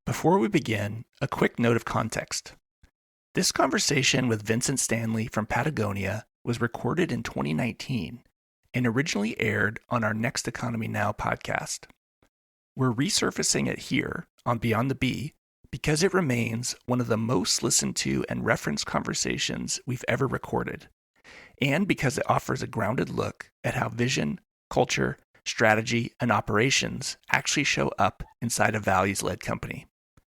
Before we begin, a quick note of context. This conversation with Vincent Stanley from Patagonia was recorded in 2019 and originally aired on our Next Economy Now podcast. We're resurfacing it here on Beyond the Bee because it remains one of the most listened to and referenced conversations we've ever recorded, and because it offers a grounded look at how vision, culture, strategy, and operations actually show up inside a values-led company.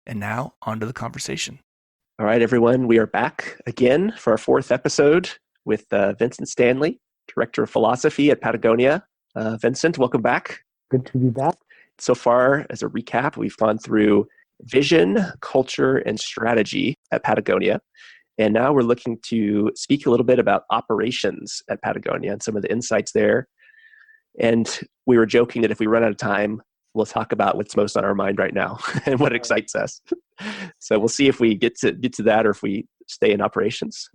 And now, on to the conversation. All right, everyone, we are back again for our fourth episode with Vincent Stanley, Director of Philosophy at Patagonia. Vincent, welcome back. Good to be back. So far, as a recap, we've gone through vision, culture, and strategy at Patagonia. And now we're looking to speak a little bit about operations at Patagonia and some of the insights there. And we were joking that if we run out of time, we'll talk about what's most on our mind right now and what excites us. So we'll see if we get to that or if we stay in operations.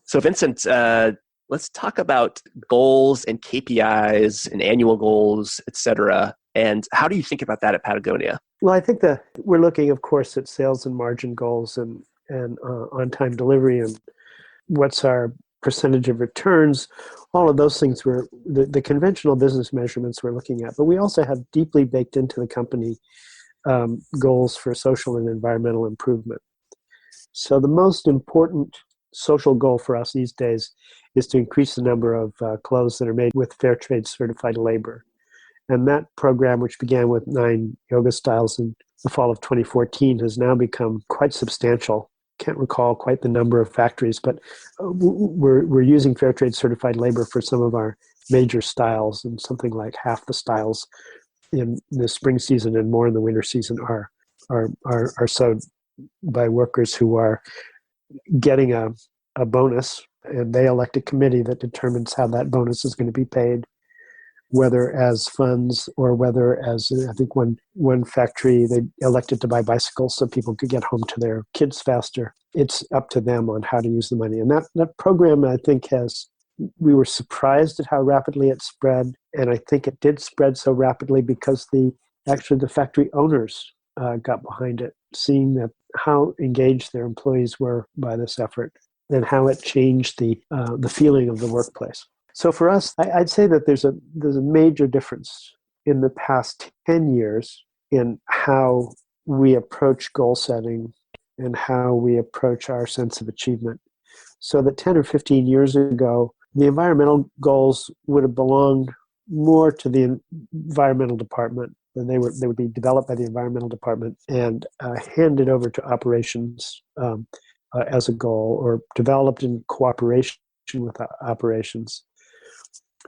So Vincent, let's talk about goals and KPIs and annual goals, et cetera. And how do you think about that at Patagonia? Well, I think that we're looking, of course, at sales and margin goals and on-time delivery and what's our percentage of returns. All of those things were the conventional business measurements we're looking at. But we also have deeply baked into the company goals for social and environmental improvement. So the most important social goal for us these days is to increase the number of clothes that are made with fair trade certified labor. And that program, which began with 9 yoga styles in the fall of 2014, has now become quite substantial. Can't recall quite the number of factories, but we're using fair trade certified labor for some of our major styles, and something like half the styles in the spring season and more in the winter season are sewed by workers who are getting a bonus, and they elect a committee that determines how that bonus is going to be paid, whether as funds or whether as, I think one factory, they elected to buy bicycles so people could get home to their kids faster. It's up to them on how to use the money. And that program, I think, we were surprised at how rapidly it spread. And I think it did spread so rapidly because the factory owners got behind it, seeing that how engaged their employees were by this effort and how it changed the feeling of the workplace. So for us, I'd say that there's a major difference in the past 10 years in how we approach goal setting and how we approach our sense of achievement. So that 10 or 15 years ago, the environmental goals would have belonged more to the environmental department, and they would be developed by the environmental department and handed over to operations as a goal, or developed in cooperation with operations.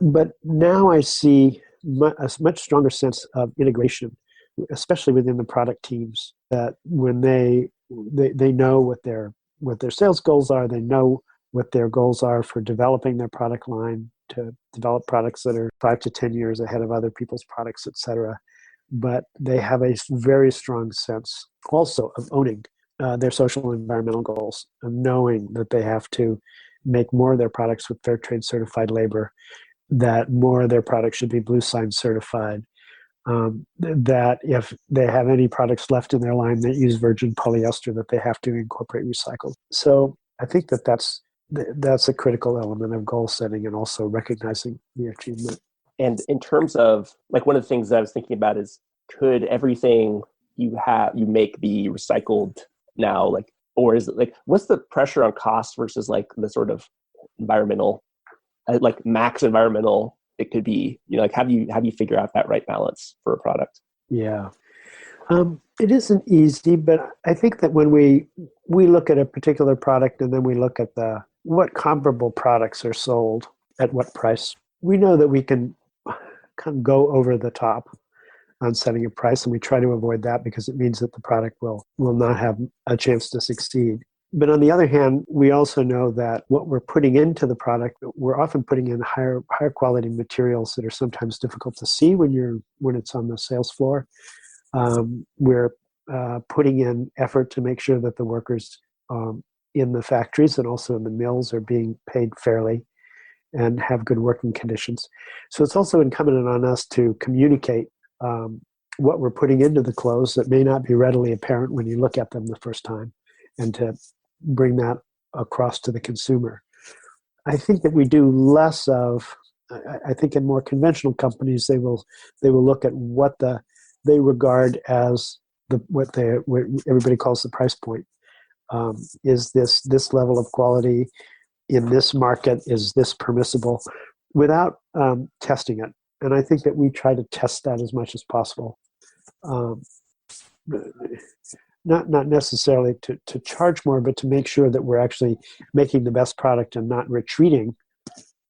But now I see a much stronger sense of integration, especially within the product teams, that when they know what their sales goals are, they know what their goals are for developing their product line, to develop products that are 5 to 10 years ahead of other people's products, et cetera. But they have a very strong sense also of owning their social and environmental goals, of knowing that they have to make more of their products with fair trade certified labor, that more of their products should be Blue Sign certified, that if they have any products left in their line that use virgin polyester, that they have to incorporate recycled. So I think that's a critical element of goal setting and also recognizing the achievement. And in terms of, like, one of the things that I was thinking about is, could everything you make be recycled now? Like, or is it like, what's the pressure on cost versus like the sort of environmental, like max environmental it could be, like how do you figure out that right balance for a product? Yeah. It isn't easy, but I think that when we look at a particular product and then we look at what comparable products are sold at what price, we know that we can kind of go over the top on setting a price, and we try to avoid that because it means that the product will not have a chance to succeed. But on the other hand, we also know that what we're putting into the product, we're often putting in higher quality materials that are sometimes difficult to see when it's on the sales floor. We're putting in effort to make sure that the workers in the factories and also in the mills are being paid fairly and have good working conditions. So it's also incumbent on us to communicate what we're putting into the clothes that may not be readily apparent when you look at them the first time, and to bring that across to the consumer. I think that we do less of. I think in more conventional companies, they will look at what they regard as what everybody calls the price point. Is this level of quality in this market? Is this permissible? Without testing it. And I think that we try to test that as much as possible. Not necessarily to charge more, but to make sure that we're actually making the best product and not retreating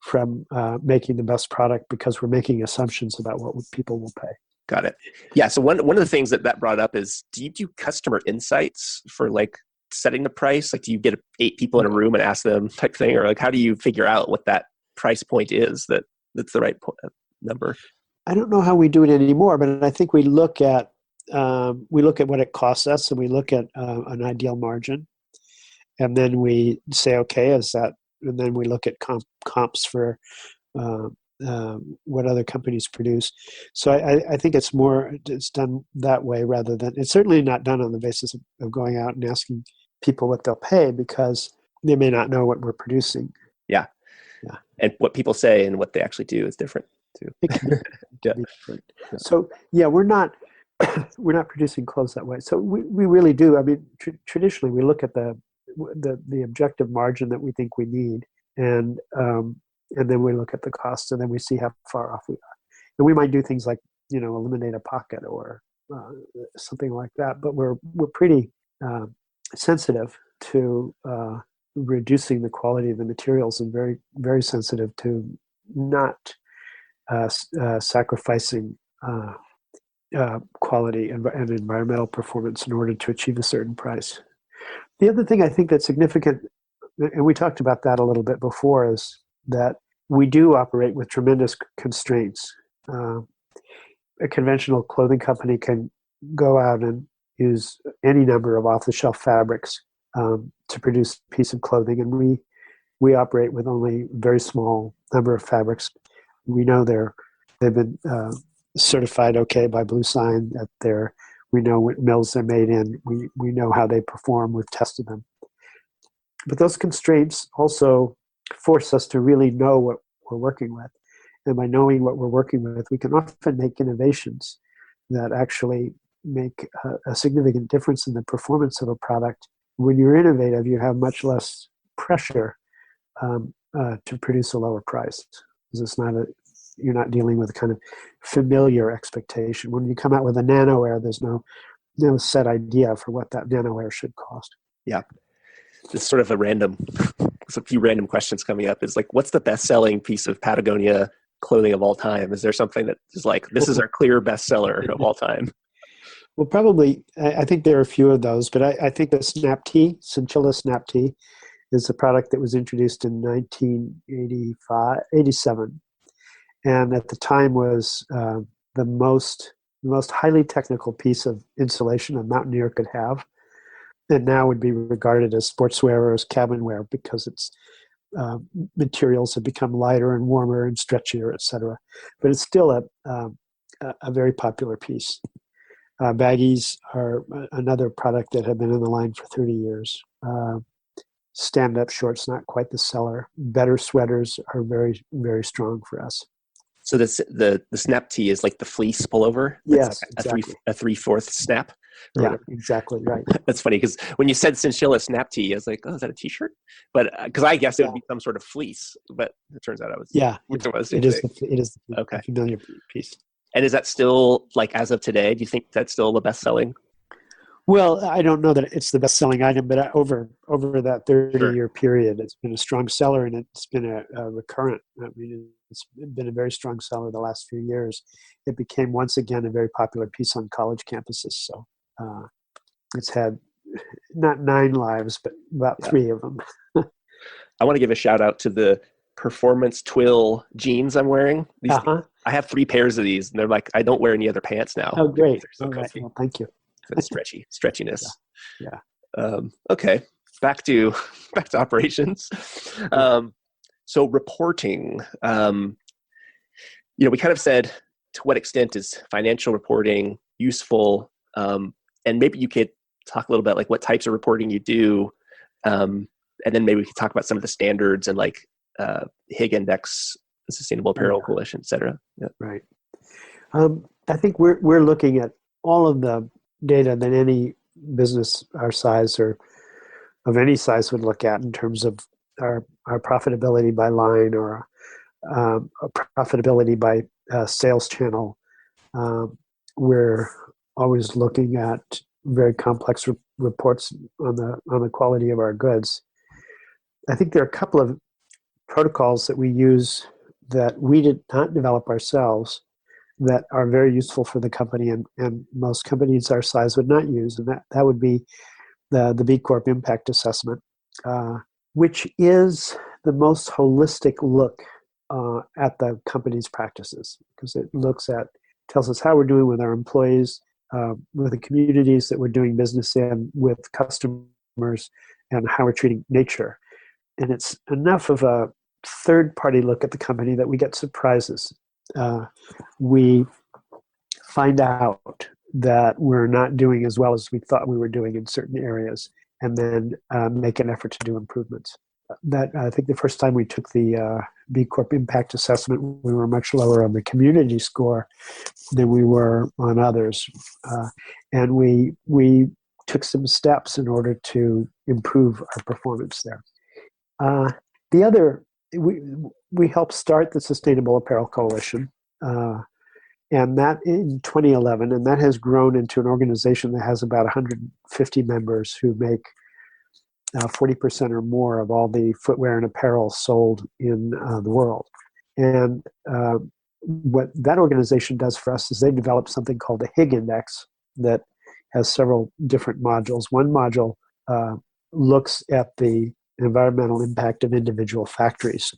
from making the best product because we're making assumptions about what people will pay. Got it. Yeah. So one of the things that brought up is, do you do customer insights for like setting the price? Like, do you get 8 people in a room and ask them type thing, or like how do you figure out what that price point is that's the right number? I don't know how we do it anymore, but I think we look at what it costs us, and we look at an ideal margin, and then we say, okay, is that? And then we look at comps for what other companies produce. So I think it's done that way rather than, it's certainly not done on the basis of going out and asking people what they'll pay, because they may not know what we're producing. Yeah. And what people say and what they actually do is different too. It can be different. So yeah, we're not producing clothes that way. So we really do. I mean, traditionally we look at the objective margin that we think we need, and then we look at the cost, and then we see how far off we are. And we might do things like, eliminate a pocket or something like that. But we're pretty sensitive to reducing the quality of the materials, and very, very sensitive to not sacrificing quality and environmental performance in order to achieve a certain price. The other thing I think that's significant, and we talked about that a little bit before, is that we do operate with tremendous constraints. A conventional clothing company can go out and use any number of off-the-shelf fabrics to produce a piece of clothing, and we operate with only a very small number of fabrics. We know they've been certified okay by Blue Sign, that we know what mills they're made in. We know how they perform. We've tested them. But those constraints also force us to really know what we're working with. And by knowing what we're working with, we can often make innovations that actually make a significant difference in the performance of a product. When you're innovative, you have much less pressure to produce a lower price, because you're not dealing with a kind of familiar expectation. When you come out with a nano-wear, there's no set idea for what that nano-wear should cost. Yeah. Just sort of a few random questions coming up is like, what's the best-selling piece of Patagonia clothing of all time? Is there something that is like, this is our clear bestseller of all time? Well, probably, I think there are a few of those, but I think the Snap Tee, Chinchilla Snap Tee, is a product that was introduced in 1987. And at the time was the most highly technical piece of insulation a mountaineer could have, and now would be regarded as sportswear or as cabin wear, because its materials have become lighter and warmer and stretchier, etc. But it's still a very popular piece. Baggies are another product that have been in the line for 30 years. Stand-up shorts, not quite the seller. Better sweaters are very, very strong for us. So the Snap Tee is like the fleece pullover? Yes, exactly. A 3/4 snap? Yeah, whatever. Exactly right. That's funny, because when you said Chinchilla Snap Tee, I was like, oh, is that a t-shirt? But because I guess it would be some sort of fleece, but it turns out it is the okay. familiar piece. And is that still, like, as of today, do you think that's still the best selling? Well, I don't know that it's the best selling item, but over that 30-year period, it's been a strong seller, and it's been a recurrent. I mean, it's been a very strong seller the last few years. It became once again a very popular piece on college campuses. So it's had not 9 lives, but about 3 of them. I want to give a shout out to the performance twill jeans I'm wearing. I have 3 pairs of these, and they're like, I don't wear any other pants now. Oh, great. So right. Well, thank you. For the stretchiness. Yeah. Okay. Back to operations. So reporting, we kind of said, to what extent is financial reporting useful. And maybe you could talk a little bit like what types of reporting you do. And then maybe we could talk about some of the standards and like HIG Index, Sustainable Apparel Coalition, et cetera. Yeah. Right. I think we're looking at all of the data that any business our size or of any size would look at in terms of our profitability by line or profitability by sales channel. We're always looking at very complex reports on the quality of our goods. I think there are a couple of protocols that we use that we did not develop ourselves that are very useful for the company, and most companies our size would not use, and that would be the B Corp impact assessment, which is the most holistic look at the company's practices, because it tells us how we're doing with our employees, with the communities that we're doing business in, with customers, and how we're treating nature. And it's enough of a third-party look at the company that we get surprises. We find out that we're not doing as well as we thought we were doing in certain areas, and then make an effort to do improvements. That I think the first time we took the B Corp impact assessment, we were much lower on the community score than we were on others, and we took some steps in order to improve our performance there. The other, we helped start the Sustainable Apparel Coalition, and that in 2011, and that has grown into an organization that has about 150 members who make 40% or more of all the footwear and apparel sold in the world. And what that organization does for us is they develop something called the HIG Index that has several different modules. One module looks at the environmental impact of individual factories,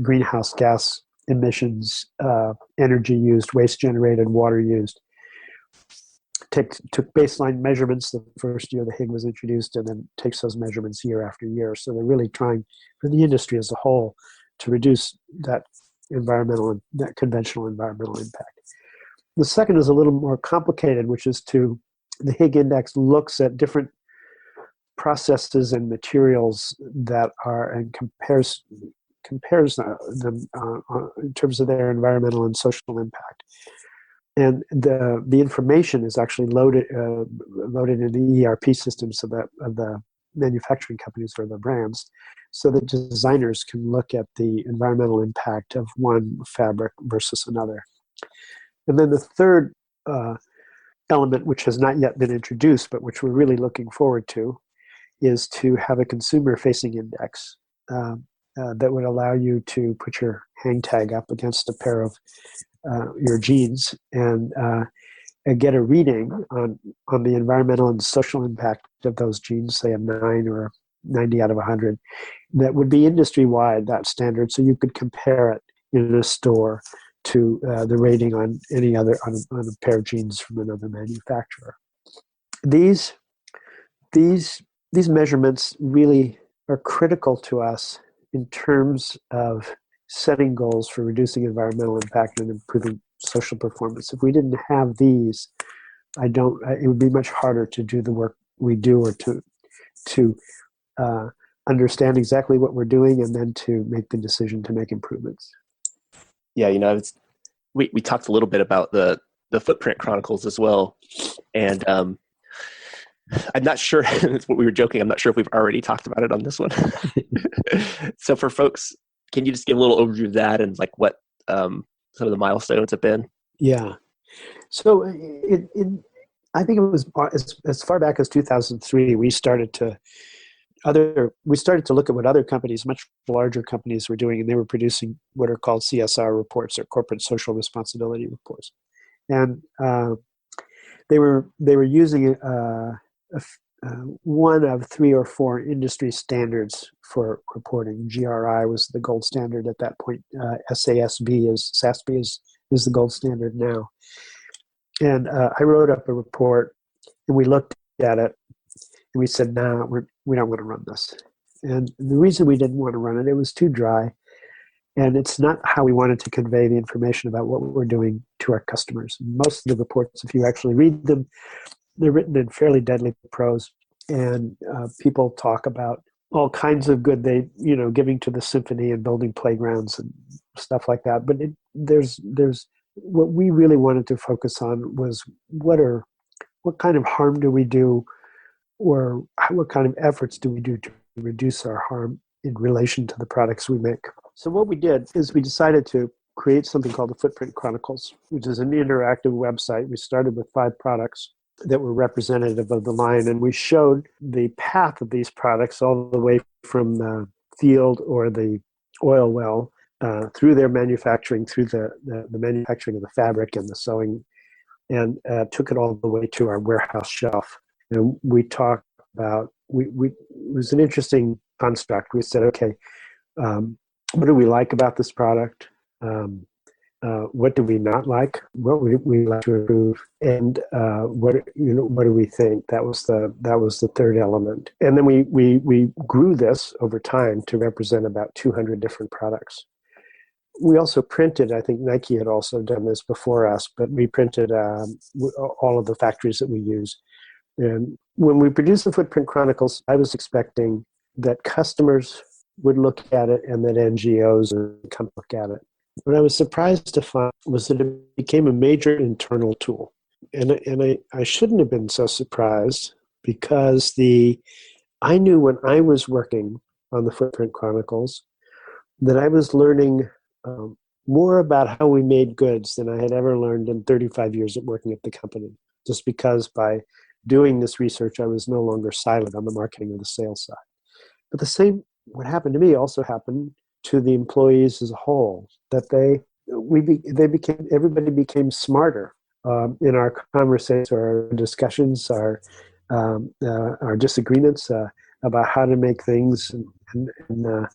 greenhouse gas emissions, energy used, waste generated, water used. Took baseline measurements the first year the HIG was introduced, and then takes those measurements year after year. So they're really trying, for the industry as a whole, to reduce that conventional environmental impact. The second is a little more complicated, which is the HIG Index looks at different processes and materials that are, and compares them in terms of their environmental and social impact. And the information is actually loaded in the ERP systems of the manufacturing companies or the brands, so that designers can look at the environmental impact of one fabric versus another. And then the third element, which has not yet been introduced, but which we're really looking forward to, is to have a consumer-facing index that would allow you to put your hang tag up against a pair of your jeans and get a reading on the environmental and social impact of those jeans, say a 9 or 90 out of 100, that would be industry-wide, that standard, so you could compare it in a store to the rating on any other on a pair of jeans from another manufacturer. These measurements really are critical to us in terms of setting goals for reducing environmental impact and improving social performance. If we didn't have these, it would be much harder to do the work we do, or to understand exactly what we're doing and then to make the decision to make improvements. Yeah, we talked a little bit about the footprint chronicles as well, and I'm not sure, that's what we were joking, I'm not sure if we've already talked about it on this one. So for folks, can you just give a little overview of that and like what some of the milestones have been? Yeah. So I think it was as far back as 2003, we started to look at what other companies, much larger companies, were doing, and they were producing what are called CSR reports, or corporate social responsibility reports. And they were using one of 3 or 4 industry standards for reporting. GRI was the gold standard at that point. SASB is the gold standard now. And I wrote up a report, and we looked at it, and we said, "No, we don't want to run this." And the reason we didn't want to run it, it was too dry. And it's not how we wanted to convey the information about what we're doing to our customers. Most of the reports, if you actually read them, they're written in fairly deadly prose, and people talk about all kinds of good they, giving to the symphony and building playgrounds and stuff like that. But there's what we really wanted to focus on was what kind of harm do we do, or what kind of efforts do we do to reduce our harm in relation to the products we make. So what we did is we decided to create something called the Footprint Chronicles, which is an interactive website. We started with 5 products that were representative of the line, and we showed the path of these products all the way from the field or the oil well through their manufacturing, through the manufacturing of the fabric and the sewing, and took it all the way to our warehouse shelf. And we talked about, it was an interesting construct. We said, okay, what do we like about this product? What do we not like? What would we like to improve? And what do we think? That was the third element. And then we grew this over time to represent about 200 different products. We also printed, I think Nike had also done this before us, but we printed all of the factories that we use. And when we produced the Footprint Chronicles, I was expecting that customers would look at it and that NGOs would come look at it. What I was surprised to find was that it became a major internal tool. And I shouldn't have been so surprised, because I knew when I was working on the Footprint Chronicles that I was learning more about how we made goods than I had ever learned in 35 years of working at the company, just because by doing this research, I was no longer silent on the marketing or the sales side. But what happened to me also happened to the employees as a whole, that everybody became smarter in our conversations, our discussions, our disagreements about how to make things and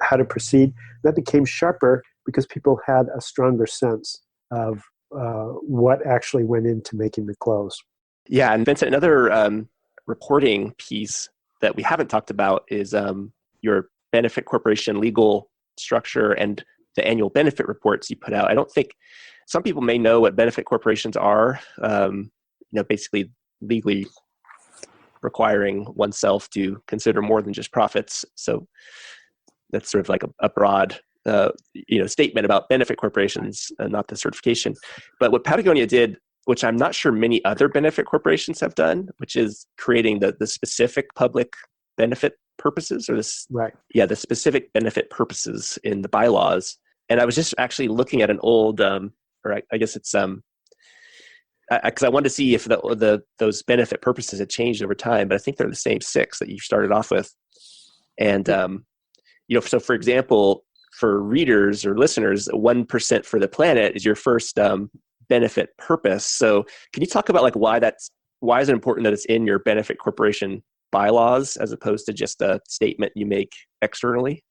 how to proceed. That became sharper because people had a stronger sense of what actually went into making the clothes. Yeah, and Vincent, another reporting piece that we haven't talked about is your benefit corporation legal structure and the annual benefit reports you put out. I don't think some people may know what benefit corporations are. Basically legally requiring oneself to consider more than just profits. So that's sort of like a broad statement about benefit corporations, not the certification. But what Patagonia did, which I'm not sure many other benefit corporations have done, which is creating the specific public benefit purposes, or the specific benefit purposes in the bylaws. And I was just actually looking at an old, I guess it's because I wanted to see if those benefit purposes had changed over time, but I think they're the same 6 that you started off with. And so for example, for readers or listeners, 1% for the planet is your first benefit purpose. So can you talk about why is it important that it's in your benefit corporation bylaws as opposed to just a statement you make externally?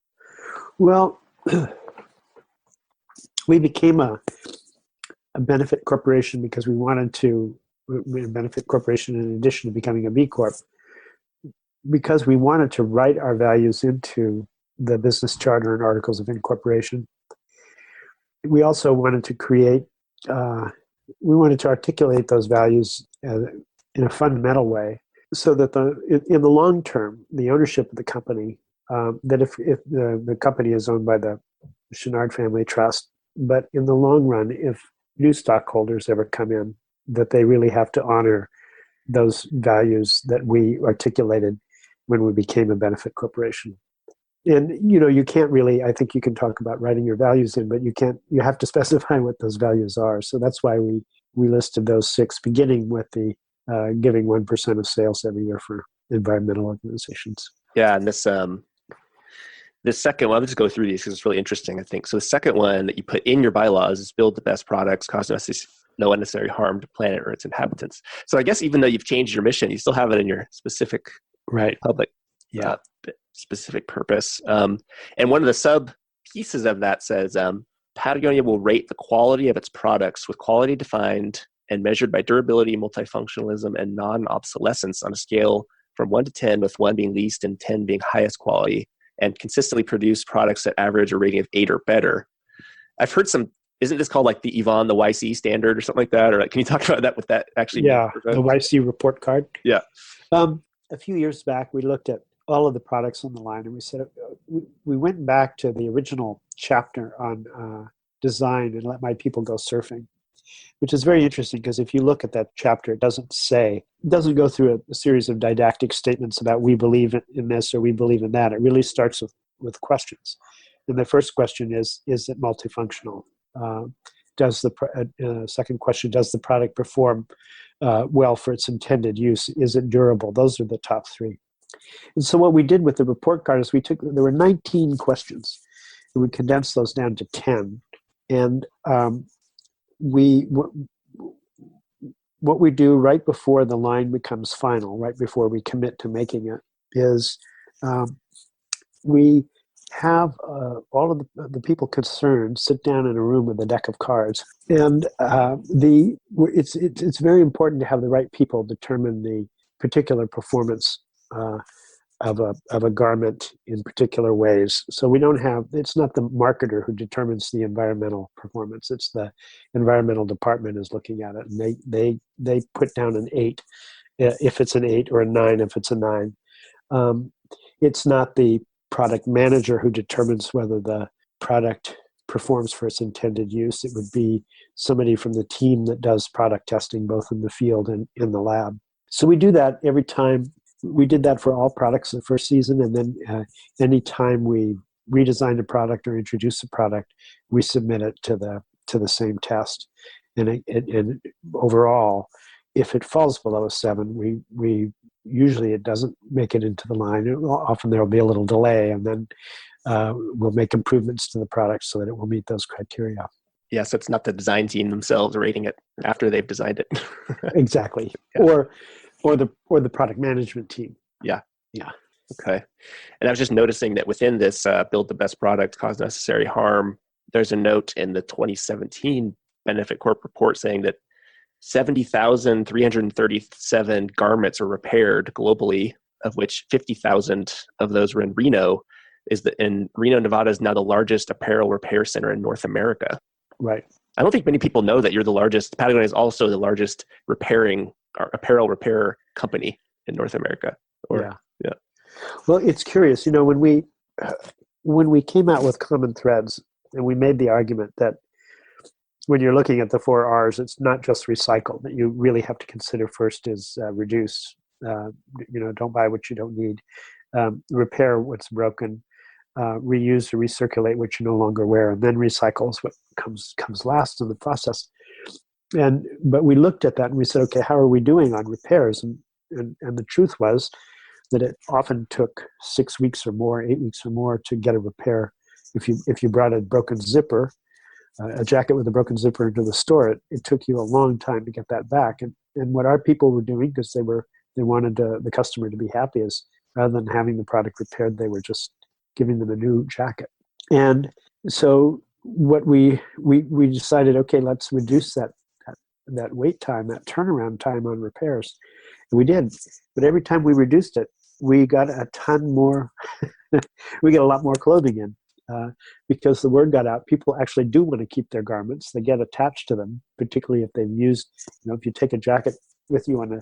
Well, we became a benefit corporation because we wanted to be a benefit corporation in addition to becoming a B Corp, because we wanted to write our values into the business charter and articles of incorporation. We also wanted to articulate those values in a fundamental way, so that in the long term, the ownership of the company, that if the company is owned by the Chenard Family Trust, but in the long run, if new stockholders ever come in, that they really have to honor those values that we articulated when we became a benefit corporation. And you can't really, I think you can talk about writing your values in, but you have to specify what those values are. So that's why we listed those 6, beginning with the giving 1% of sales every year for environmental organizations. Yeah, and this second one, I'll just go through these because it's really interesting, I think. So the second one that you put in your bylaws is build the best products, cause no unnecessary harm to the planet or its inhabitants. So I guess even though you've changed your mission, you still have it in your specific public specific purpose. And one of the sub pieces of that says, Patagonia will rate the quality of its products with quality defined and measured by durability, multifunctionalism, and non-obsolescence on a scale from 1 to 10, with 1 being least and 10 being highest quality. and consistently produce products that average a rating of 8 or better. I've heard isn't this called like the Yvonne, the YC standard or something like that? Or can you talk about that, what that actually means? Yeah, the YC report card. Yeah. A few years back, we looked at all of the products on the line, and we said, we went back to the original chapter on design and let my people go surfing, which is very interesting because if you look at that chapter, it doesn't go through a series of didactic statements about we believe in this or we believe in that. It really starts with questions. And the first question is it multifunctional? Second question, does the product perform well for its intended use? Is it durable? Those are the top three. And so what we did with the report card is there were 19 questions, and we condensed those down to 10. And what we do right before the line becomes final, right before we commit to making it, is we have all of the people concerned sit down in a room with a deck of cards, and it's very important to have the right people determine the particular performance of a garment in particular ways. So it's not the marketer who determines the environmental performance. It's the environmental department is looking at it, and they put down an 8 if it's an 8 or a 9 if it's a 9. It's not the product manager who determines whether the product performs for its intended use. It would be somebody from the team that does product testing, both in the field and in the lab. So we do that every time. We did that for all products the first season, and then any time we redesign a product or introduce a product, we submit it to the same test. And overall, if it falls below a 7, we usually it doesn't make it into the line. Often there will be a little delay, and then we'll make improvements to the product so that it will meet those criteria. Yeah, so it's not the design team themselves rating it after they've designed it. Exactly. Yeah. Or the product management team. Yeah. Yeah. Okay. And I was just noticing that within this build the best product, cause necessary harm, there's a note in the 2017 Benefit Corp report saying that 70,337 garments were repaired globally, of which 50,000 of those were in Reno. And Reno, Nevada is now the largest apparel repair center in North America. Right. I don't think many people know that you're the largest. Patagonia is also the largest apparel repair company in North America. Yeah. Well, it's curious. When we came out with Common Threads, and we made the argument that when you're looking at the 4 R's, it's not just recycle, that you really have to consider first is reduce. Don't buy what you don't need. Repair what's broken. Reuse or recirculate what you no longer wear, and then recycle is what comes last in the process. But we looked at that and we said, okay, how are we doing on repairs? And the truth was that it often took 6 weeks or more, 8 weeks or more to get a repair. If you brought a broken zipper, a jacket with a broken zipper into the store, it took you a long time to get that back. And what our people were doing, because they wanted the customer to be happy, is rather than having the product repaired, they were just giving them a new jacket. And so what we decided, okay, let's reduce that wait time, that turnaround time on repairs. And we did. But every time we reduced it, we got a ton more, we get a lot more clothing in. Because the word got out, people actually do want to keep their garments. They get attached to them, particularly if they've used, if you take a jacket with you on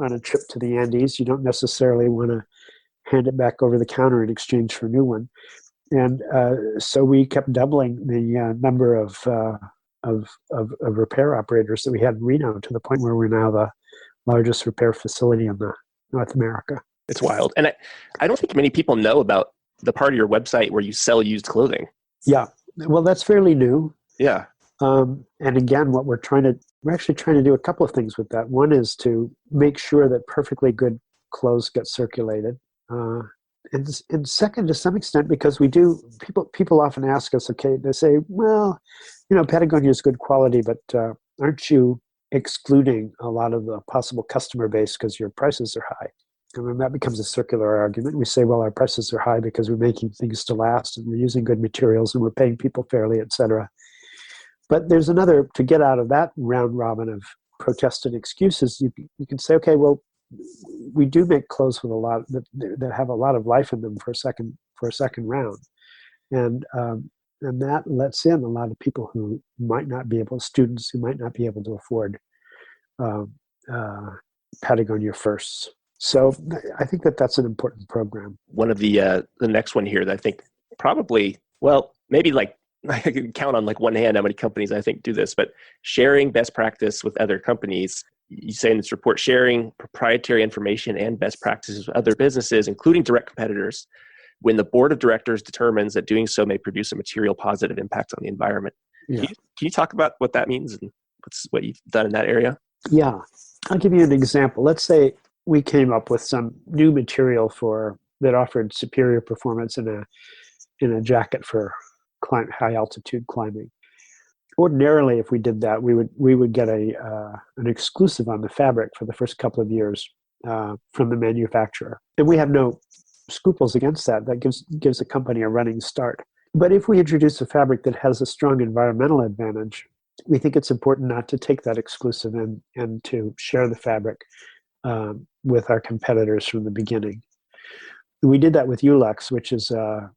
a trip to the Andes, you don't necessarily want to hand it back over the counter in exchange for a new one. And so we kept doubling the number of repair operators that we had in Reno, to the point where we're now the largest repair facility in North America. It's wild. And I don't think many people know about the part of your website where you sell used clothing. Yeah. Well, that's fairly new. Yeah. And again, we're actually trying to do a couple of things with that. One is to make sure that perfectly good clothes get circulated. And second, to some extent, because we do, people often ask us, okay, they say, well, Patagonia is good quality, but aren't you excluding a lot of the possible customer base because your prices are high? And then that becomes a circular argument. We say, well, our prices are high because we're making things to last, and we're using good materials, and we're paying people fairly, et cetera. But there's another, to get out of that round robin of protest and excuses, you can say, okay, well, we do make clothes with a lot that have a lot of life in them for a second round, and that lets in a lot of people who might not be able, students who might not be able to afford Patagonia firsts. So I think that's an important program. One of the next one here that I think probably, well, maybe like I can count on like one hand how many companies I think do this, but sharing best practice with other companies. You say in this report, sharing proprietary information and best practices with other businesses, including direct competitors, when the board of directors determines that doing so may produce a material positive impact on the environment. Yeah. Can you talk about what that means and what you've done in that area? Yeah. I'll give you an example. Let's say we came up with some new material that offered superior performance in a jacket for high altitude climbing. Ordinarily, if we did that, we would get an exclusive on the fabric for the first couple of years from the manufacturer, and we have no scruples against that. That gives a company a running start. But if we introduce a fabric that has a strong environmental advantage, we think it's important not to take that exclusive and to share the fabric with our competitors from the beginning. We did that with Ulex, which is a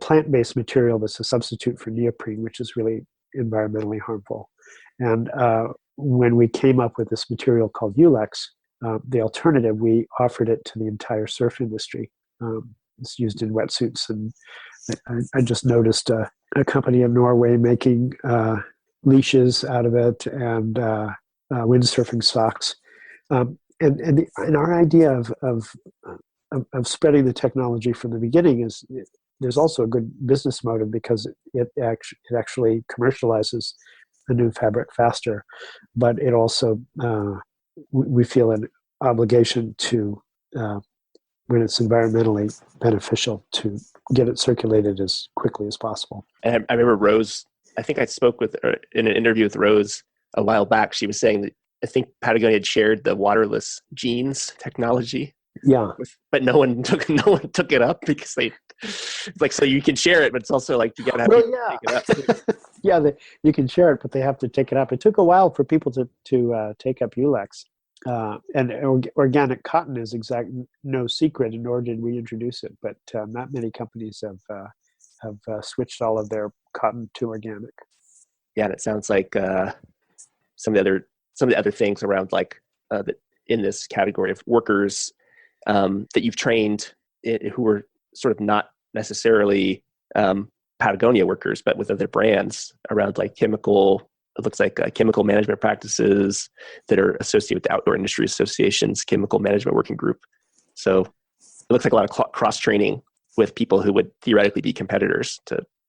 plant-based material that's a substitute for neoprene, which is really environmentally harmful. And when we came up with this material called Ulex, the alternative, we offered it to the entire surf industry. It's used in wetsuits. And I just noticed a company in Norway making leashes out of it and windsurfing socks. And our idea of spreading the technology from the beginning is there's also a good business motive because it actually commercializes the new fabric faster, but it also we feel an obligation to when it's environmentally beneficial to get it circulated as quickly as possible. And I remember Rose, I think I spoke with her in an interview with Rose a while back. She was saying that I think Patagonia had shared the waterless jeans technology. Yeah, but no one took it up because it's like, so you can share it, but it's also like you gotta have people take it up. Yeah, you can share it, but they have to take it up. It took a while for people to take up Ulex, and organic cotton is no secret, and nor did we introduce it. But not many companies have switched all of their cotton to organic. Yeah, and it sounds like some of the other things around like that in this category of workers that you've trained who were sort of not necessarily Patagonia workers, but with other brands around like chemical management practices that are associated with the Outdoor Industry Association's Chemical Management Working Group. So it looks like a lot of cross-training with people who would theoretically be competitors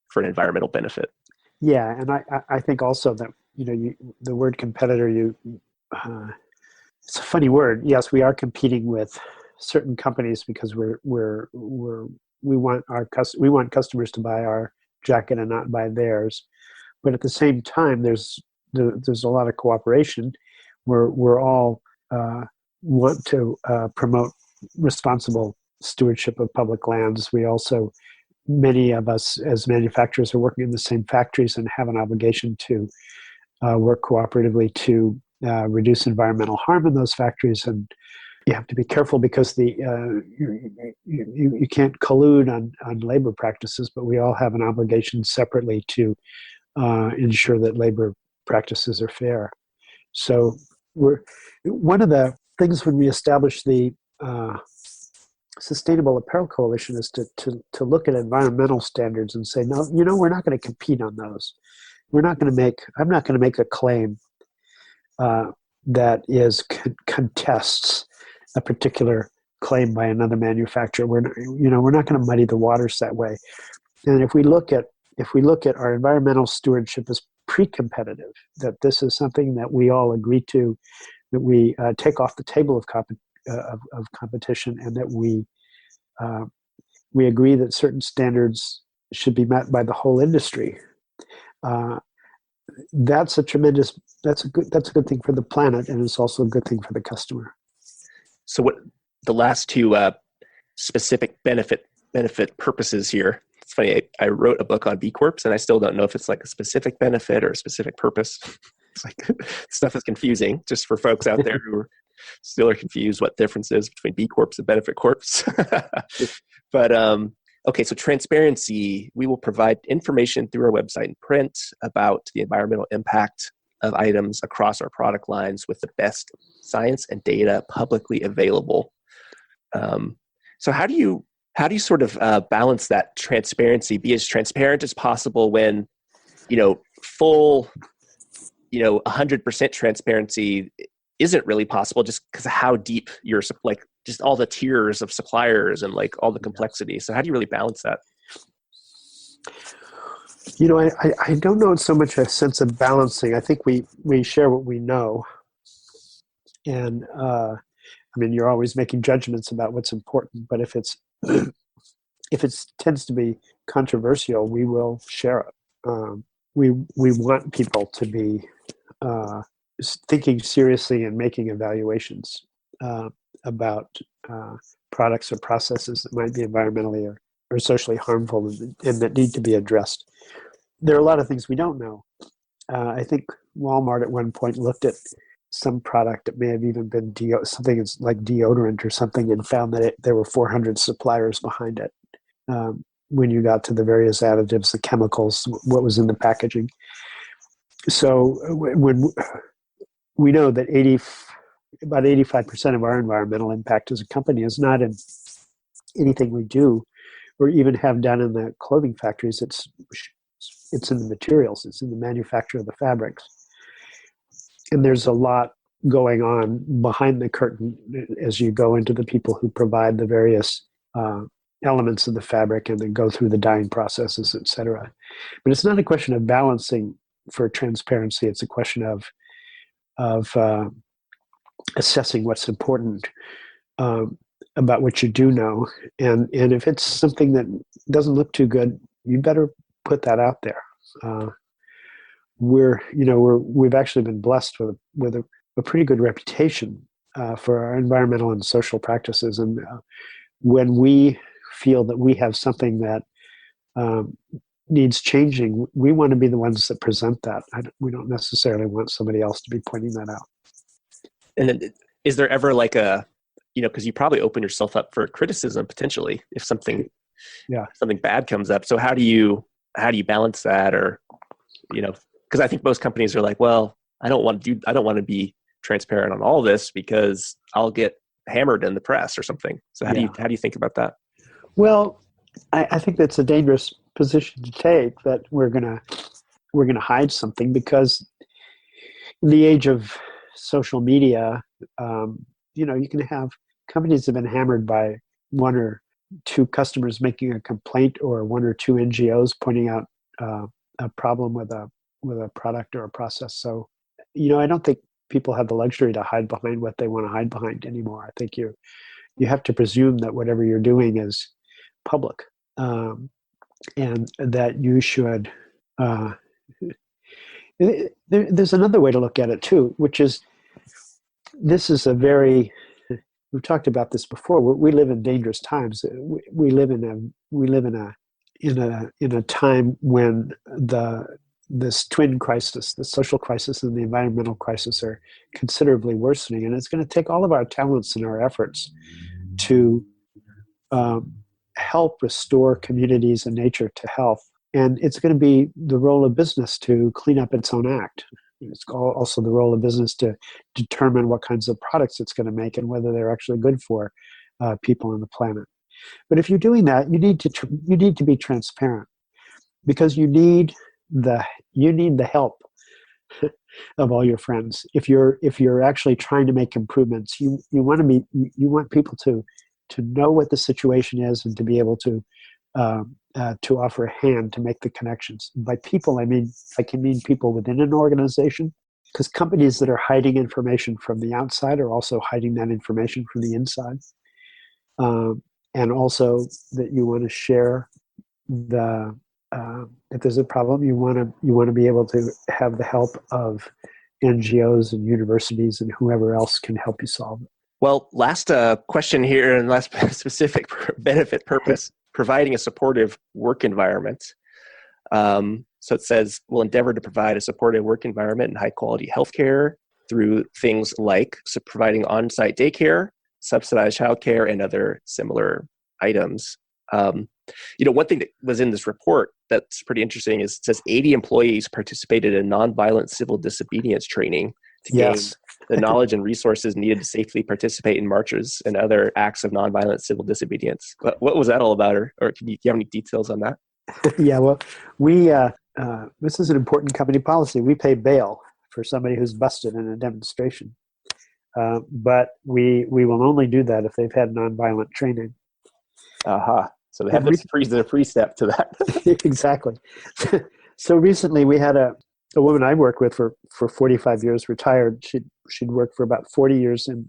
for an environmental benefit. Yeah, and I think also that, the word competitor, it's a funny word. Yes, we are competing with certain companies because we want customers to buy our jacket and not buy theirs, but at the same time there's a lot of cooperation. We're all want to promote responsible stewardship of public lands. We also, many of us as manufacturers are working in the same factories and have an obligation to work cooperatively to reduce environmental harm in those factories. And you have to be careful because you can't collude on labor practices, but we all have an obligation separately to ensure that labor practices are fair. So one of the things when we established the Sustainable Apparel Coalition is to look at environmental standards and say, no, we're not going to compete on those. I'm not going to make a claim that contests a particular claim by another manufacturer. We're not going to muddy the waters that way. And if we look at our environmental stewardship as pre-competitive, that this is something that we all agree to, that we take off the table of competition, and that we agree that certain standards should be met by the whole industry. That's a good thing for the planet, and it's also a good thing for the customer. So what the last two specific benefit purposes here? It's funny. I wrote a book on B Corps, and I still don't know if it's like a specific benefit or a specific purpose. It's like stuff is confusing just for folks out there who still are confused what difference is between B Corps and benefit corps. But okay, so transparency, we will provide information through our website and print about the environmental impact of items across our product lines with the best science and data publicly available. So how do you sort of balance that transparency, be as transparent as possible when, full, 100% transparency isn't really possible just because of how deep you're like just all the tiers of suppliers and like all the complexity. So how do you really balance that? I don't know so much a sense of balancing. I think we share what we know. And you're always making judgments about what's important, but if it tends to be controversial, we will share it. We want people to be thinking seriously and making evaluations about products or processes that might be environmentally or socially harmful and that need to be addressed. There are a lot of things we don't know. I think Walmart at one point looked at some product that may have even been something like deodorant or something and found that there were 400 suppliers behind it. When you got to the various additives, the chemicals, what was in the packaging. So when we know that about 85% of our environmental impact as a company is not in anything we do or even have done in the clothing factories. It's in the materials. It's in the manufacture of the fabrics. And there's a lot going on behind the curtain as you go into the people who provide the various elements of the fabric and then go through the dyeing processes, et cetera. But it's not a question of balancing for transparency. It's a question of assessing what's important about what you do know. And if it's something that doesn't look too good, you better put that out there. We've actually been blessed with a pretty good reputation for our environmental and social practices. And when we feel that we have something that needs changing, we want to be the ones that present that. We don't necessarily want somebody else to be pointing that out. And then is there ever like because you probably open yourself up for criticism potentially if something bad comes up. So how do you balance that? Or, because I think most companies are like, well, I don't want to be transparent on all this because I'll get hammered in the press or something. So how do you think about that? Well, I think that's a dangerous position to take, that we're gonna hide something, because in the age of social media, you can have companies that have been hammered by one or two customers making a complaint, or one or two NGOs pointing out a problem with a product or a process. So, I don't think people have the luxury to hide behind what they want to hide behind anymore. I think you have to presume that whatever you're doing is public, and that you should. There's another way to look at it too, which is this is we've talked about this before. We live in dangerous times. We live in a time when this twin crisis, the social crisis and the environmental crisis, are considerably worsening, and it's going to take all of our talents and our efforts to help restore communities and nature to health. And it's going to be the role of business to clean up its own act. It's also the role of business to determine what kinds of products it's going to make and whether they're actually good for people on the planet. But if you're doing that, you need to be transparent, because you need the help of all your friends. If you're actually trying to make improvements, you want people to know what the situation is and to be able to offer a hand to make the connections. By people, I can mean people within an organization, because companies that are hiding information from the outside are also hiding that information from the inside. And also that you want to share if there's a problem, you want to be able to have the help of NGOs and universities and whoever else can help you solve it. Well, last question here, and last specific benefit purpose, providing a supportive work environment. So it says, we'll endeavor to provide a supportive work environment and high quality healthcare through things like providing on-site daycare, subsidized childcare, and other similar items. One thing that was in this report that's pretty interesting is it says 80 employees participated in nonviolent civil disobedience training to gain the knowledge and resources needed to safely participate in marches and other acts of nonviolent civil disobedience. What was that all about? Or do you have any details on that? Yeah, well, we this is an important company policy. We pay bail for somebody who's busted in a demonstration, but we will only do that if they've had nonviolent training. Aha. So they have this precept to that. Exactly. So recently we had a woman I worked with for 45 years, retired. She'd worked for about 40 years in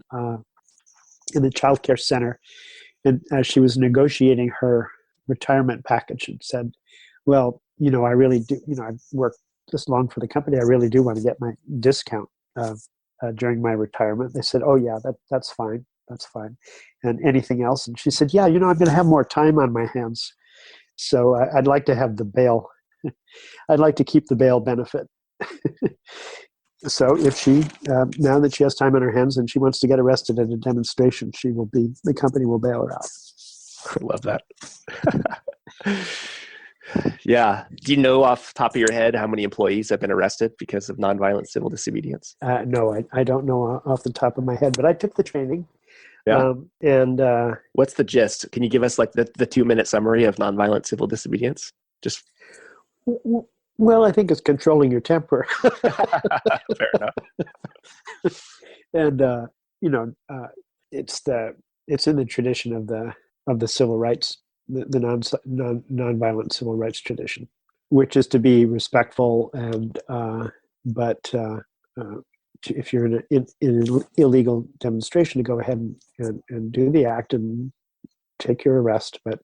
the child care center. And as she was negotiating her retirement package and said, well, I really do, I've worked this long for the company. I really do want to get my discount during my retirement. They said, oh yeah, that's fine. That's fine. And anything else? And she said, yeah, I'm going to have more time on my hands. So I'd like to have the bail. I'd like to keep the bail benefit. So if she, now that she has time on her hands and she wants to get arrested at a demonstration, the company will bail her out. I love that. Yeah. Do you know off the top of your head how many employees have been arrested because of nonviolent civil disobedience? No, I don't know off the top of my head, but I took the training. Yeah. What's the gist? Can you give us like the 2-minute summary of nonviolent civil disobedience? Just. Well, I think it's controlling your temper. Fair enough. And it's in the tradition of the civil rights, the nonviolent civil rights tradition, which is to be respectful and if you're in an illegal demonstration, to go ahead and do the act and take your arrest, but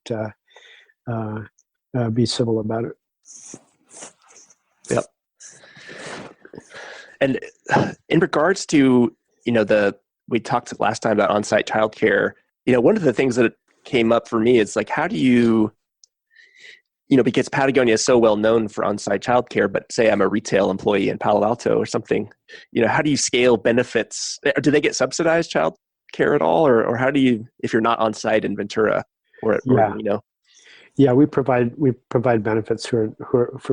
be civil about it. Yep. And in regards to, we talked last time about on-site childcare, one of the things that came up for me is like, how do you, because Patagonia is so well known for on-site childcare, but say I'm a retail employee in Palo Alto or something, how do you scale benefits? Do they get subsidized childcare at all? Or how do you, if you're not on-site in Ventura or Yeah, we provide benefits for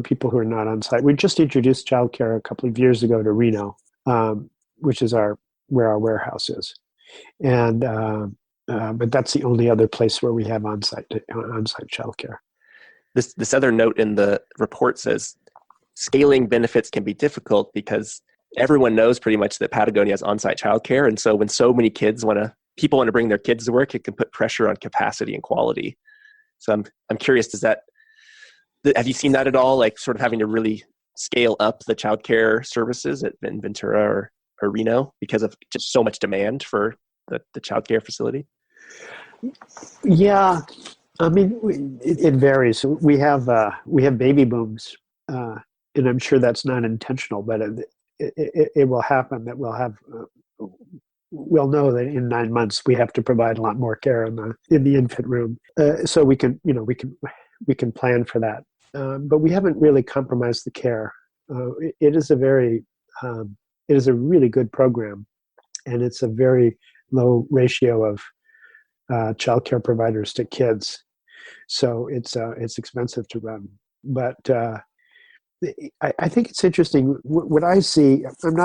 people who are not on site. We just introduced childcare a couple of years ago to Reno, which is where our warehouse is, and but that's the only other place where we have on-site childcare. This other note in the report says scaling benefits can be difficult because everyone knows pretty much that Patagonia has on-site childcare, and so when so many people want to bring their kids to work, it can put pressure on capacity and quality. So I'm curious, have you seen that at all? Like sort of having to really scale up the childcare services in Ventura or Reno because of just so much demand for the childcare facility? Yeah, I mean it varies. We have baby booms, and I'm sure that's not intentional, but it will happen that we'll know that in 9 months we have to provide a lot more care in the infant room. So we can plan for that. But we haven't really compromised the care. It is a really good program, and it's a very low ratio of childcare providers to kids. So it's expensive to run. But I think it's interesting what I see. I'm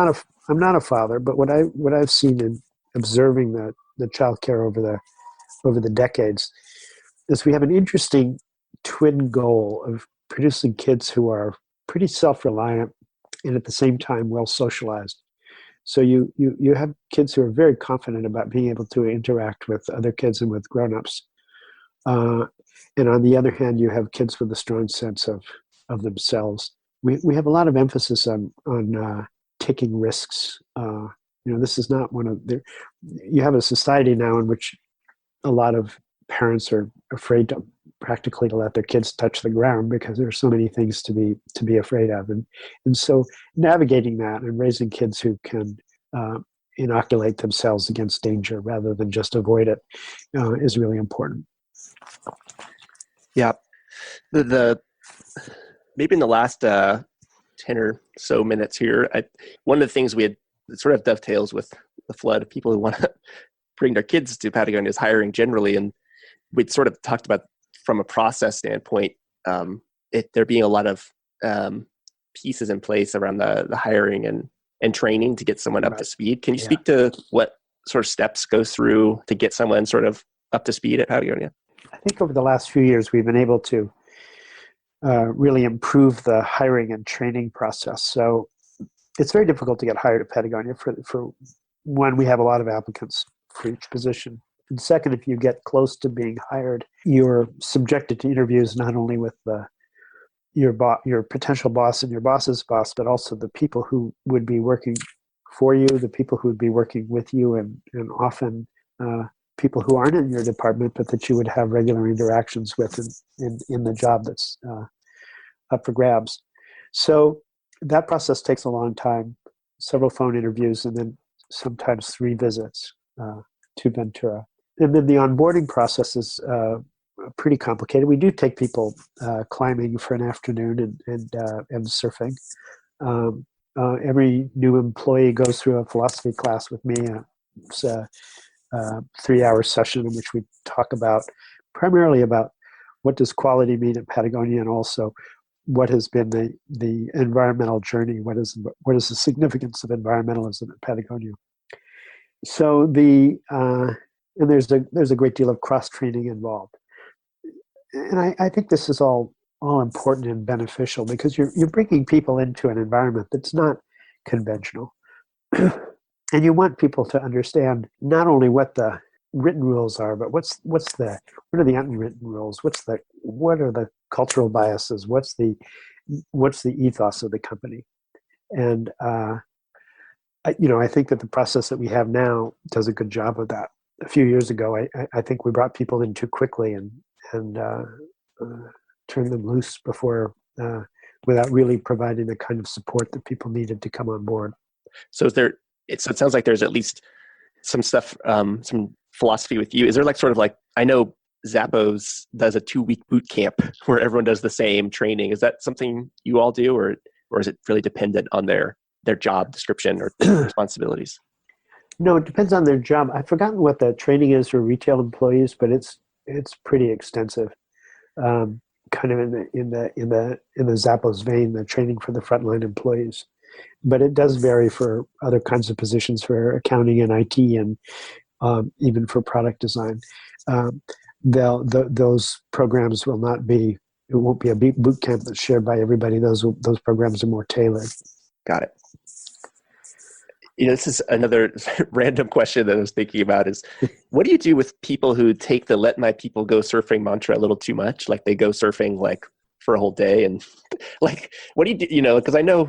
not a father, but what I've seen in observing the child care over the decades is we have an interesting twin goal of producing kids who are pretty self-reliant and at the same time well socialized. So you have kids who are very confident about being able to interact with other kids and with grown-ups. And on the other hand, you have kids with a strong sense of themselves. We have a lot of emphasis on taking risks. This is not you have a society now in which a lot of parents are afraid to let their kids touch the ground because there are so many things to be afraid of. And so navigating that and raising kids who can inoculate themselves against danger rather than just avoid it is really important. Yeah. The maybe in the last 10 or so minutes here, one of the things we had that sort of dovetails with the flood of people who want to bring their kids to Patagonia is hiring generally. And we'd sort of talked about from a process standpoint, there being a lot of pieces in place around the hiring and training to get someone up to speed. Can you speak to what sort of steps go through to get someone sort of up to speed at Patagonia? I think over the last few years, we've been able to really improve the hiring and training process. So it's very difficult to get hired at Patagonia for when we have a lot of applicants for each position. And second, if you get close to being hired, you're subjected to interviews not only with your potential boss and your boss's boss, but also the people who would be working for you, the people who would be working with you, and often people who aren't in your department, but that you would have regular interactions with in the job that's up for grabs. So that process takes a long time, several phone interviews, and then sometimes 3 visits to Ventura. And then the onboarding process is pretty complicated. We do take people climbing for an afternoon and surfing. Every new employee goes through a philosophy class with me. It's a 3-hour session in which we talk primarily about what does quality mean at Patagonia, and also what has been the environmental journey. What is the significance of environmentalism at Patagonia? So and there's a great deal of cross training involved, and I think this is all important and beneficial because you're bringing people into an environment that's not conventional. And you want people to understand not only what the written rules are, but what are the unwritten rules? What are the cultural biases? What's the ethos of the company? And I think that the process that we have now does a good job of that. A few years ago, I think we brought people in too quickly and turned them loose before without really providing the kind of support that people needed to come on board. So it sounds like there's at least some stuff, some philosophy with you. Is there I know Zappos does a 2-week boot camp where everyone does the same training. Is that something you all do, or is it really dependent on their job description or responsibilities? No, it depends on their job. I've forgotten what the training is for retail employees, but it's pretty extensive. Kind of in the Zappos vein, the training for the frontline employees. But it does vary for other kinds of positions, for accounting and IT, and even for product design. Those programs will not be. It won't be a boot camp that's shared by everybody. Those programs are more tailored. Got it. This is another random question that I was thinking about is, what do you do with people who take the "let my people go surfing" mantra a little too much? Like they go surfing for a whole day, and what do you do? Because I know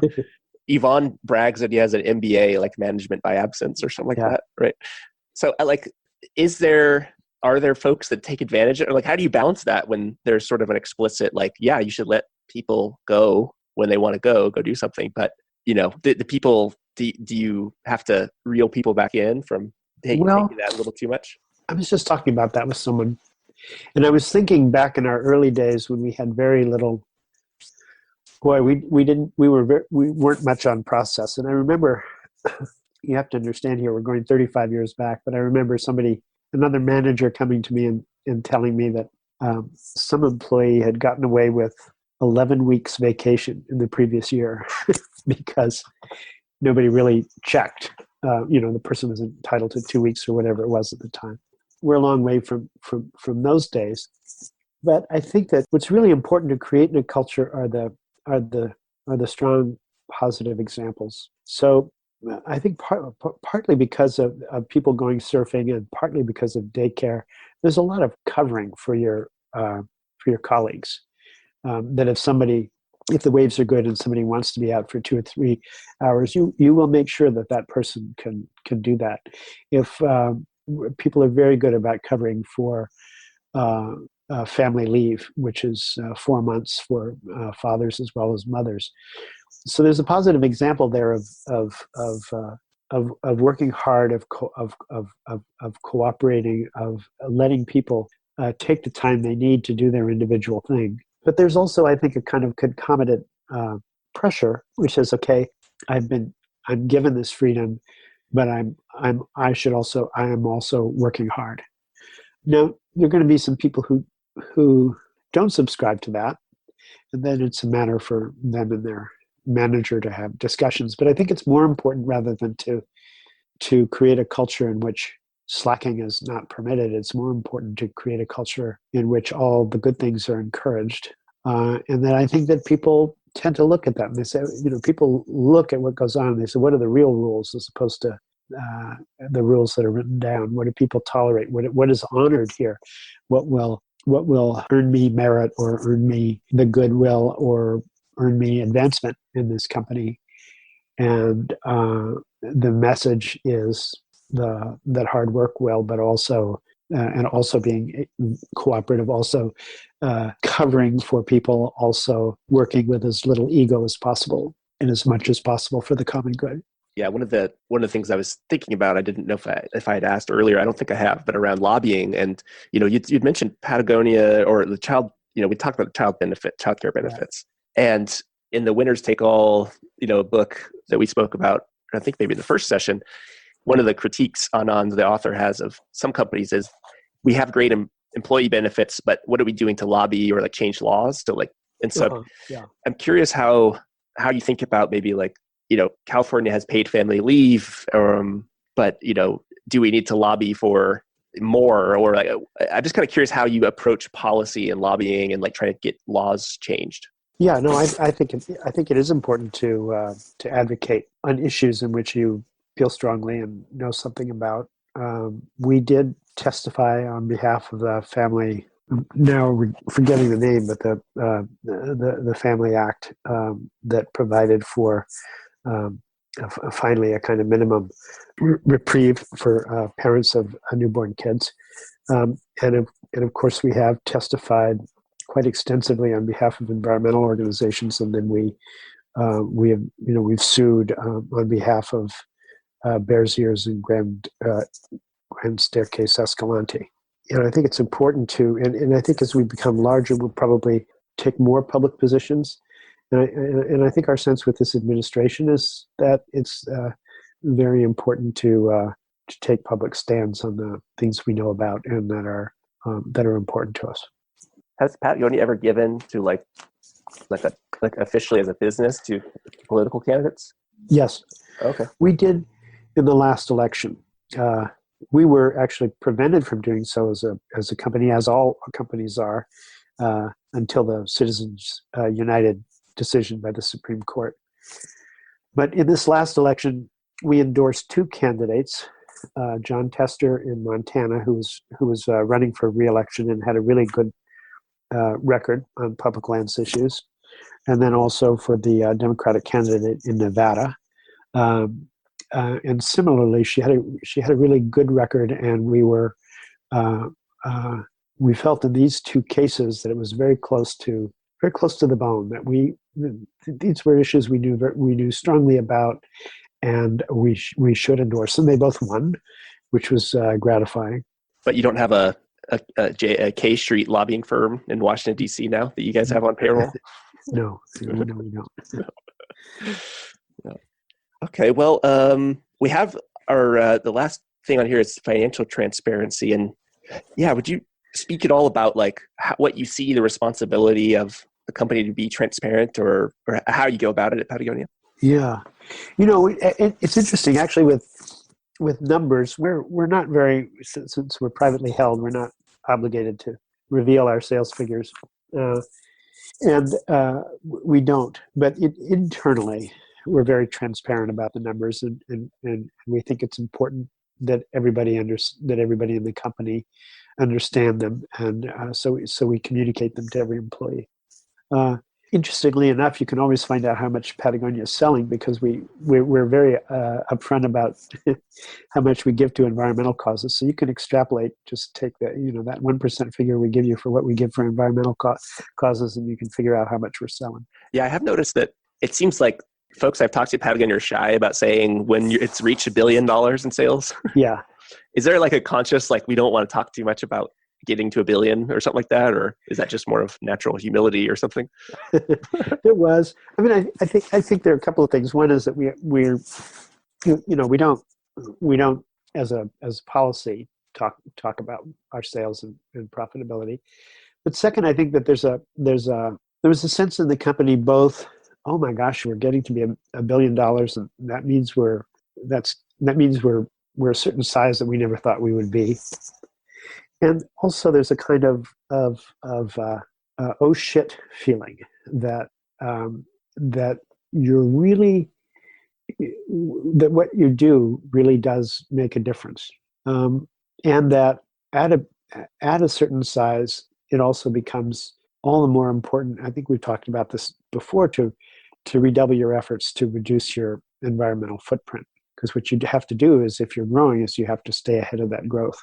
Yvonne brags that he has an MBA, like management by absence or something like that, right? So are there folks that take advantage of it? Or how do you balance that when there's sort of an explicit, you should let people go when they want to go do something, but the people, do you have to reel people back in from taking that a little too much? I was just talking about that with someone, and I was thinking back in our early days when we had very little. Boy, we weren't much on process, and I remember. You have to understand here, we're going 35 years back, but I remember another manager coming to me and telling me that some employee had gotten away with 11 weeks vacation in the previous year because nobody really checked. The person was entitled to 2 weeks or whatever it was at the time. We're a long way from those days, but I think that what's really important to create in a culture are the strong positive examples. So I think partly because of people going surfing and partly because of daycare, there's a lot of covering for your colleagues. That if the waves are good and somebody wants to be out for 2 or 3 hours, you will make sure that person can do that. If people are very good about covering for family leave, which is 4 months for fathers as well as mothers. So there's a positive example there of working hard, of cooperating, of letting people take the time they need to do their individual thing. But there's also, I think, a kind of concomitant pressure, which is, okay, I'm given this freedom, but I am also working hard. Now, there are going to be some people who don't subscribe to that, and then it's a matter for them and their manager to have discussions. But I think it's more important, rather than to create a culture in which slacking is not permitted, it's more important to create a culture in which all the good things are encouraged. And then I think that people tend to look at that, and they say, people look at what goes on and they say, what are the real rules, as opposed to the rules that are written down? What do people tolerate? What is honored here? What will earn me merit, or earn me the goodwill, or earn me advancement in this company? And the message is that hard work will, but also and also being cooperative, also covering for people, also working with as little ego as possible and as much as possible for the common good. Yeah, one of the things I was thinking about, I didn't know if I had asked earlier. I don't think I have, but around lobbying, and you'd mentioned Patagonia, or the child. We talked about childcare benefits, and in the Winners Take All, book that we spoke about, I think maybe the first session, one of the critiques on the author has of some companies is, we have great employee benefits, but what are we doing to lobby or change laws to and so I'm curious how you think about maybe California has paid family leave, but do we need to lobby for more? Or I'm just kind of curious how you approach policy and lobbying and trying to get laws changed. Yeah, no, I think it is important to advocate on issues in which you feel strongly and know something about. We did testify on behalf of the family. Now we're forgetting the name, but the Family Act that provided for finally a kind of minimum reprieve for parents of newborn kids, and of course we have testified quite extensively on behalf of environmental organizations, and then we've sued on behalf of Bears Ears and Grand Staircase Escalante. And I think it's important to, and I think as we become larger, we'll probably take more public positions. And I think our sense with this administration is that it's very important to take public stands on the things we know about and that are important to us. Has Patagonia ever given to officially as a business to political candidates? Yes. Okay. We did in the last election. We were actually prevented from doing so as a company, as all companies are, until the Citizens United decision by the Supreme Court. But in this last election, we endorsed two candidates, John Tester in Montana, who was running for re-election and had a really good record on public lands issues, and then also for the Democratic candidate in Nevada. And similarly, she had a really good record, and we felt in these two cases that it was very close to the bone, that these were issues we knew strongly about, and we should endorse them. They both won, which was gratifying. But you don't have a K Street lobbying firm in Washington D.C. now that you guys have on payroll? No, we don't. No. Okay, well, we have our the last thing on here is financial transparency, and would you speak at all about what you see the responsibility of the company to be transparent, or how you go about it at Patagonia? Yeah, it's interesting actually with numbers. We're not very, since we're privately held, we're not obligated to reveal our sales figures, and we don't. But internally, we're very transparent about the numbers, and we think it's important that everybody in the company understand them, and so we communicate them to every employee. Interestingly enough, you can always find out how much Patagonia is selling, because we're very upfront about how much we give to environmental causes. So you can extrapolate, just take that 1% figure we give you for what we give for environmental causes, and you can figure out how much we're selling. Yeah, I have noticed that it seems like folks I've talked to at Patagonia are shy about saying when it's reached $1 billion in sales. Yeah. Is there a conscious, we don't want to talk too much about getting to $1 billion or something like that? Or is that just more of natural humility or something? It was. I mean, I think there are a couple of things. One is that we're we don't as a policy talk about our sales and profitability. But second, I think that there was a sense in the company both, oh my gosh, we're getting to be $1 billion, and that means we're a certain size that we never thought we would be. And also there's a kind of oh shit feeling that you're really, that what you do really does make a difference. And that at a certain size, it also becomes all the more important. I think we've talked about this before, to redouble your efforts to reduce your environmental footprint. Because what you have to do is, if you're growing, is you have to stay ahead of that growth.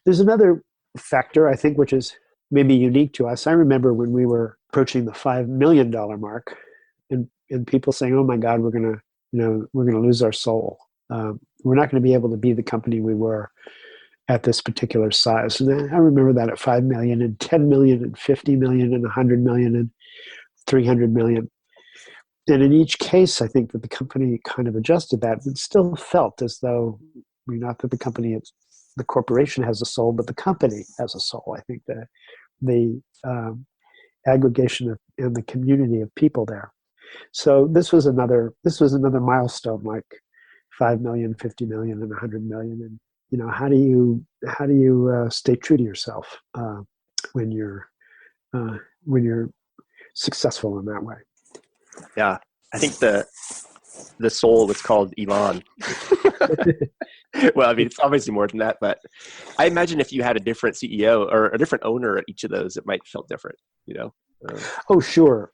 There's another factor, I think, which is maybe unique to us. I remember when we were approaching the $5 million mark, and people saying, "Oh my God, we're gonna lose our soul. We're not going to be able to be the company we were at this particular size." And I remember that at 5 million and 10 million and 50 million and 100 million and 300 million. And in each case, I think that the company kind of adjusted that. It still felt as though, not that the corporation has a soul, but the company has a soul. I think the aggregation and the community of people there. So this was another milestone, like 5 million, 50 million, and 100 million. And how do you stay true to yourself when you're successful in that way? Yeah, I think the soul is called Elon. Well, I mean, it's obviously more than that, but I imagine if you had a different CEO or a different owner at each of those, it might feel different. Oh, sure.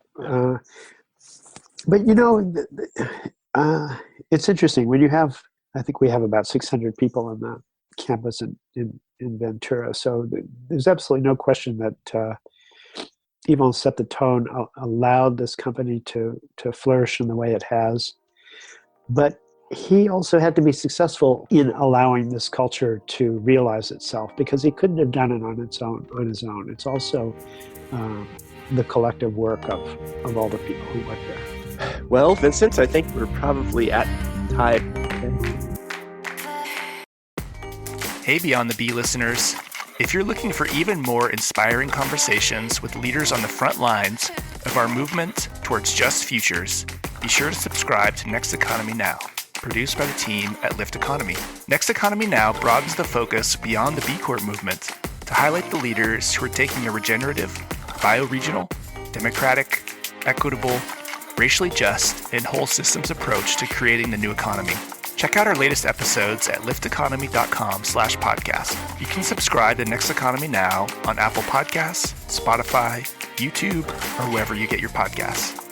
But it's interesting when you have. I think we have about 600 people on the campus in Ventura, so there's absolutely no question that Yvon set the tone, allowed this company to flourish in the way it has. But he also had to be successful in allowing this culture to realize itself, because he couldn't have done it on his own. It's also the collective work of all the people who work there. Well, Vincent, I think we're probably at time. Hey, Beyond the Bee listeners. If you're looking for even more inspiring conversations with leaders on the front lines of our movement towards just futures, be sure to subscribe to Next Economy Now, produced by the team at Lift Economy. Next Economy Now broadens the focus beyond the B Corp movement to highlight the leaders who are taking a regenerative, bioregional, democratic, equitable, racially just, and whole systems approach to creating the new economy. Check out our latest episodes at lifteconomy.com/podcast. You can subscribe to Next Economy Now on Apple Podcasts, Spotify, YouTube, or wherever you get your podcasts.